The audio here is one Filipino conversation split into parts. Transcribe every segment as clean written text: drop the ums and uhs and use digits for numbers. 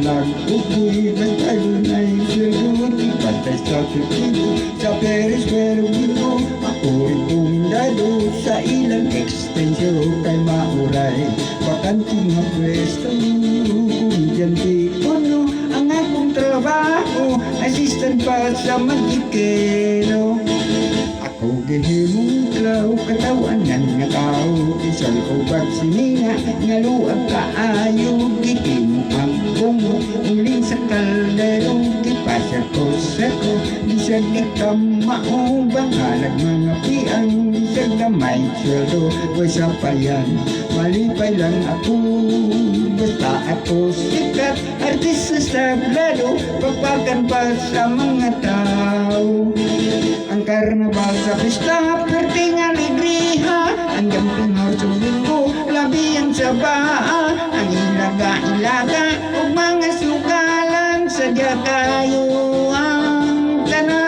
lang upoy basta lunay sweldo di patay sa tutubo sa Paris pero dito ako rekomendado sa ilang extensyon kay mauray bakanting nga pwesto kung dyan di kuno ang akong trabaho assistant pa sa magikero ako gihimong klaw katawanan nga tao isang ko baksinina nga luag kaayo gihimo ang bungo uling sa kaldero gipasa ko sa ko bisag di ka maubang halag mga piang bisag damay sweldo o sa payan malipay lang ako basta ako sikat artista sa blado pagpagan pa sa mga tao ang karnabal sa pista perting alegriha ang gampingaw sa linggo labi ang sabaa ang ilaga-ilaga o mga sugalan sadya kayo ang tanan.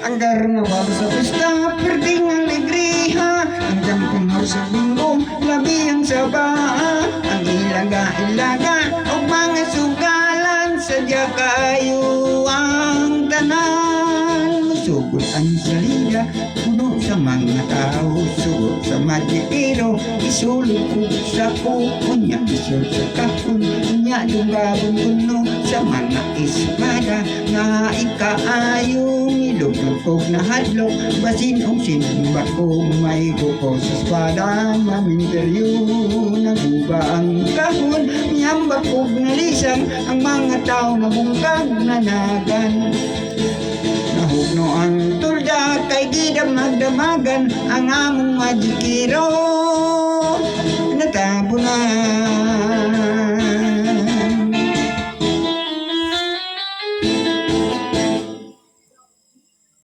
Ang karnabal sa pista, perting alegriha ang jampingaw sa linggo, labi ang sabaa ang ilaga-ilaga o mga sugalan sadya kayo ang tanan masugod ang salida puno sa mga tao sugot sa magikiro isulog ko sa kukunya isulog sa kahon unya dungabong kuno sa mga espada nga ikaayong ilugog na hadlok basin ang sinimba ko may guko sa espada maminteryo naguba ang kahon niyambak ko nalisang ang mga tao na bungkag nanagan nahugno ang tulda kay gidam magdamagan ang among majikiro natabo na